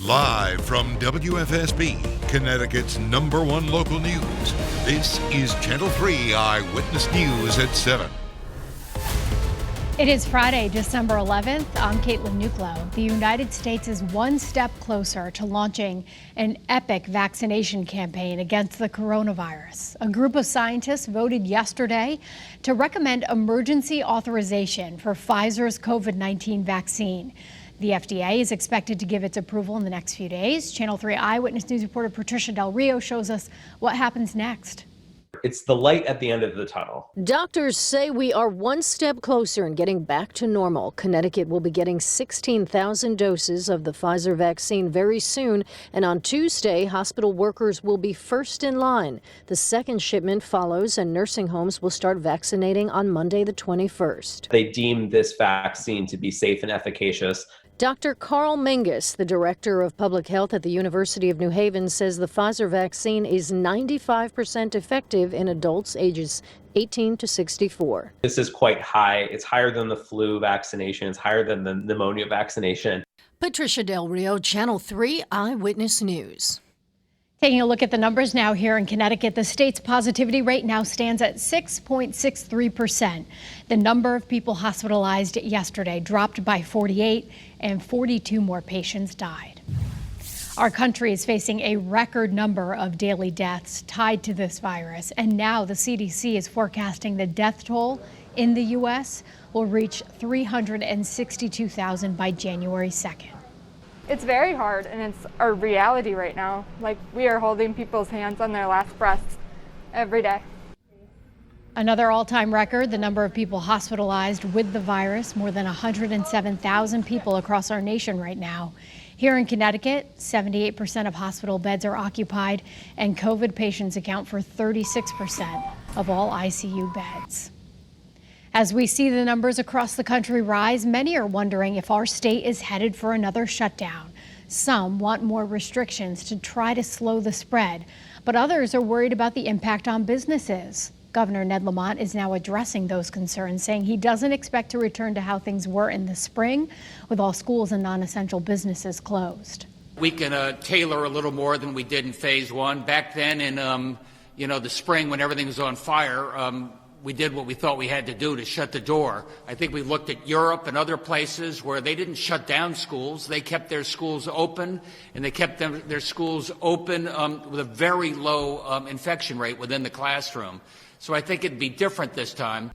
Live from WFSB, Connecticut's #1 local news, this is Channel 3 Eyewitness News at 7. It is Friday, December 11th. I'm Caitlin Nuclo. The United States is one step closer to launching an epic vaccination campaign against the coronavirus. A group of scientists voted yesterday to recommend emergency authorization for Pfizer's COVID-19 vaccine. The FDA is expected to give its approval in the next few days. Channel 3 Eyewitness News reporter Patricia Del Rio shows us what happens next. It's the light at the end of the tunnel. Doctors say we are one step closer in getting back to normal. Connecticut will be getting 16,000 doses of the Pfizer vaccine very soon. And on Tuesday, hospital workers will be first in line. The second shipment follows, and nursing homes will start vaccinating on Monday, the 21st. They deem this vaccine to be safe and efficacious. Dr. Carl Mingus, the director of public health at the University of New Haven, says the Pfizer vaccine is 95% effective in adults ages 18 to 64. This is quite high. It's higher than the flu vaccination. It's higher than the pneumonia vaccination. Patricia Del Rio, Channel 3 Eyewitness News. Taking a look at the numbers now here in Connecticut, the state's positivity rate now stands at 6.63%. The number of people hospitalized yesterday dropped by 48 and 42 more patients died. Our country is facing a record number of daily deaths tied to this virus, and now the CDC is forecasting the death toll in the U.S. will reach 362,000 by January 2nd. It's very hard, and it's our reality right now. Like, we are holding people's hands on their last breaths every day. Another all-time record, the number of people hospitalized with the virus, more than 107,000 people across our nation right now. Here in Connecticut, 78% of hospital beds are occupied, and COVID patients account for 36% of all ICU beds. As we see the numbers across the country rise, many are wondering if our state is headed for another shutdown. Some want more restrictions to try to slow the spread, but others are worried about the impact on businesses. Governor Ned Lamont is now addressing those concerns, saying he doesn't expect to return to how things were in the spring, with all schools and non-essential businesses closed. We can tailor a little more than we did in phase one. Back then in the spring when everything was on fire, we did what we thought we had to do to shut the door. I think we looked at Europe and other places where they didn't shut down schools. They kept their schools open, and they kept their schools open with a very low infection rate within the classroom. So I think it'd be different this time.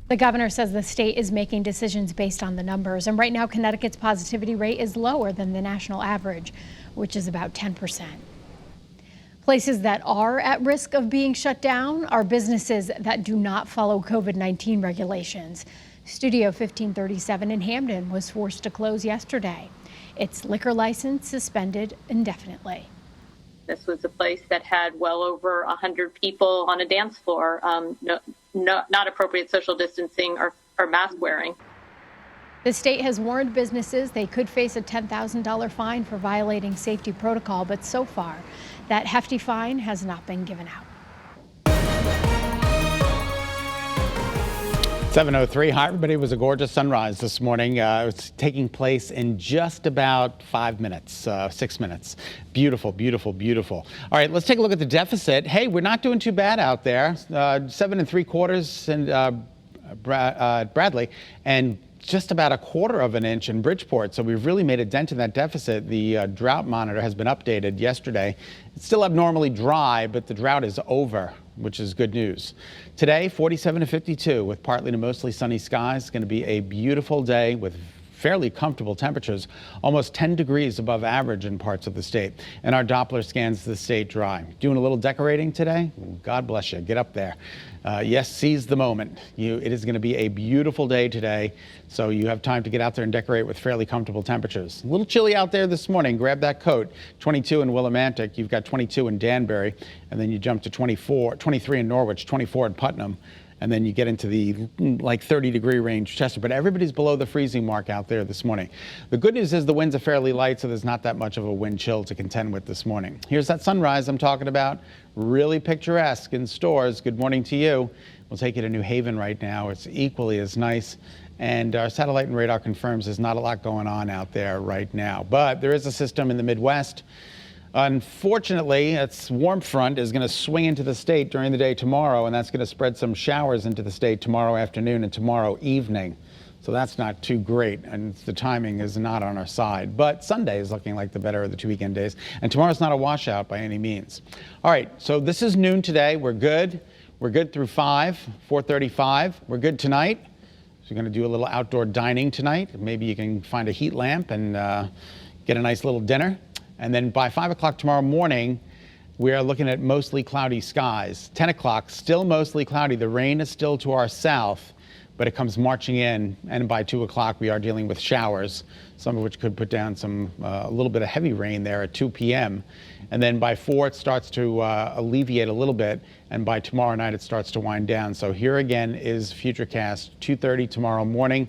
The governor says the state is making decisions based on the numbers, and right now Connecticut's positivity rate is lower than the national average, which is about 10%. Places that are at risk of being shut down are businesses that do not follow COVID-19 regulations. Studio 1537 in Hamden was forced to close yesterday. Its liquor license suspended indefinitely. This was a place that had well over 100 people on a dance floor, not appropriate social distancing or mask wearing. The state has warned businesses they could face a $10,000 fine for violating safety protocol, but so far, that hefty fine has not been given out. 7:03. Hi, everybody. It was a gorgeous sunrise this morning. It was taking place in just about 5 minutes, 6 minutes. Beautiful, beautiful, beautiful. All right, let's take a look at the deficit. Hey, we're not doing too bad out there. 7 3/4 in Bradley, and just about 1/4 of an inch in Bridgeport. So we've really made a dent in that deficit. The drought monitor has been updated yesterday. It's still abnormally dry, but the drought is over, which is good news. Today, 47 to 52 with partly to mostly sunny skies. It's going to be a beautiful day with fairly comfortable temperatures, almost 10 degrees above average in parts of the state. And our Doppler scans the state dry. Doing a little decorating today? God bless you. Get up there. Yes, seize the moment. It is going to be a beautiful day today, so you have time to get out there and decorate with fairly comfortable temperatures. A little chilly out there this morning. Grab that coat. 22 in Willimantic. You've got 22 in Danbury, and then you jump to 23 in Norwich, 24 in Putnam. And then you get into the 30-degree range Chester. But everybody's below the freezing mark out there this morning. The good news is the winds are fairly light, so there's not that much of a wind chill to contend with this morning. Here's that sunrise I'm talking about. Really picturesque in stores. Good morning to you. We'll take you to New Haven right now. It's equally as nice And our satellite and radar confirms there's not a lot going on out there right now. But there is a system in the Midwest. Unfortunately, its warm front is going to swing into the state during the day tomorrow, and that's going to spread some showers into the state tomorrow afternoon and tomorrow evening. So that's not too great, and the timing is not on our side. But Sunday is looking like the better of the 2 weekend days, and tomorrow's not a washout by any means. All right, so this is noon today. We're good. We're good through 4:35. We're good tonight. So we're going to do a little outdoor dining tonight. Maybe you can find a heat lamp and get a nice little dinner. And then by 5 o'clock tomorrow morning, we are looking at mostly cloudy skies. 10 o'clock, still mostly cloudy. The rain is still to our south, but it comes marching in. And by 2 o'clock, we are dealing with showers, some of which could put down a little bit of heavy rain there at 2 p.m. And then by 4, it starts to alleviate a little bit. And by tomorrow night, it starts to wind down. So here again is Futurecast, 2:30 tomorrow morning.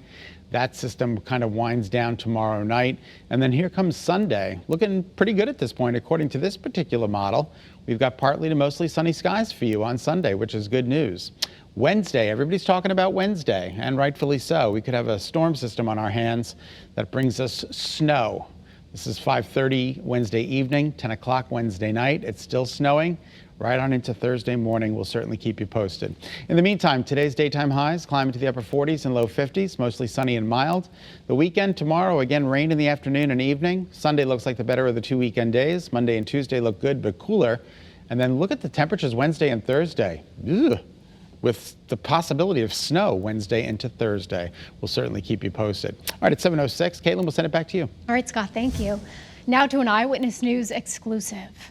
That system kind of winds down tomorrow night. And then here comes Sunday, looking pretty good at this point, according to this particular model. We've got partly to mostly sunny skies for you on Sunday, which is good news. Wednesday, everybody's talking about Wednesday, and rightfully so. We could have a storm system on our hands that brings us snow. This is 5:30 Wednesday evening, 10 o'clock Wednesday night. It's still snowing. Right on into Thursday morning. We'll certainly keep you posted. In the meantime, today's daytime highs climb into the upper 40s and low 50s, mostly sunny and mild. The weekend tomorrow, again, rain in the afternoon and evening. Sunday looks like the better of the 2 weekend days. Monday and Tuesday look good but cooler. And then look at the temperatures Wednesday and Thursday. Ugh. With the possibility of snow Wednesday into Thursday. We'll certainly keep you posted. All right, at 7:06, Caitlin, we'll send it back to you. All right, Scott, thank you. Now to an Eyewitness News exclusive.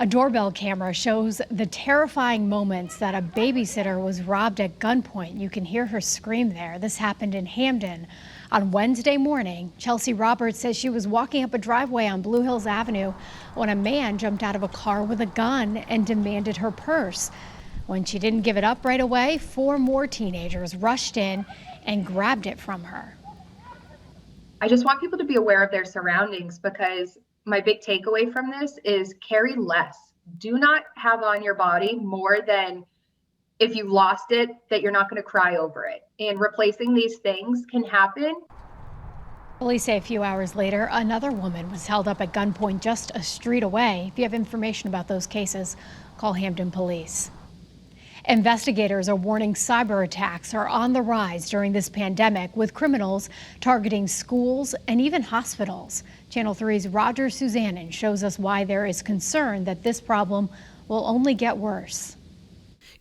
A doorbell camera shows the terrifying moments that a babysitter was robbed at gunpoint. You can hear her scream there. This happened in Hamden on Wednesday morning. Chelsea Roberts says she was walking up a driveway on Blue Hills Avenue when a man jumped out of a car with a gun and demanded her purse. When she didn't give it up right away, 4 more teenagers rushed in and grabbed it from her. I just want people to be aware of their surroundings, because my big takeaway from this is carry less. Do not have on your body more than, if you lost it, that you're not going to cry over it. And replacing these things can happen. Police say a few hours later, another woman was held up at gunpoint just a street away. If you have information about those cases, call Hamden Police. Investigators are warning cyber attacks are on the rise during this pandemic, with criminals targeting schools and even hospitals. Channel 3's Roger Suzanin shows us why there is concern that this problem will only get worse.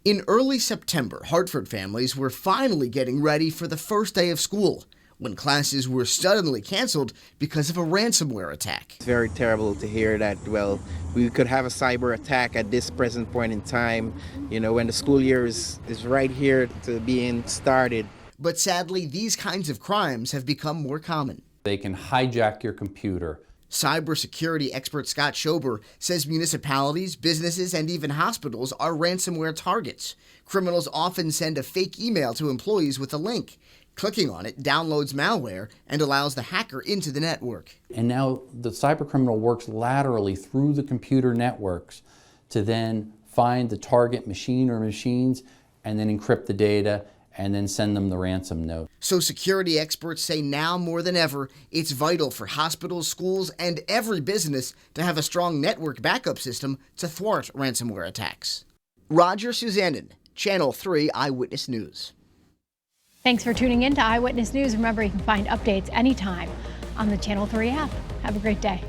In early September, Hartford families were finally getting ready for the first day of school, when classes were suddenly canceled because of a ransomware attack. It's very terrible to hear that, well, we could have a cyber attack at this present point in time, when the school year is right here to being started. But sadly, these kinds of crimes have become more common. They can hijack your computer. Cybersecurity expert Scott Schober says municipalities, businesses, and even hospitals are ransomware targets. Criminals often send a fake email to employees with a link. Clicking on it downloads malware and allows the hacker into the network. And now the cybercriminal works laterally through the computer networks to then find the target machine or machines and then encrypt the data and then send them the ransom note. So security experts say now more than ever, it's vital for hospitals, schools, and every business to have a strong network backup system to thwart ransomware attacks. Roger Suzanin, Channel 3 Eyewitness News. Thanks for tuning in to Eyewitness News. Remember, you can find updates anytime on the Channel 3 app. Have a great day.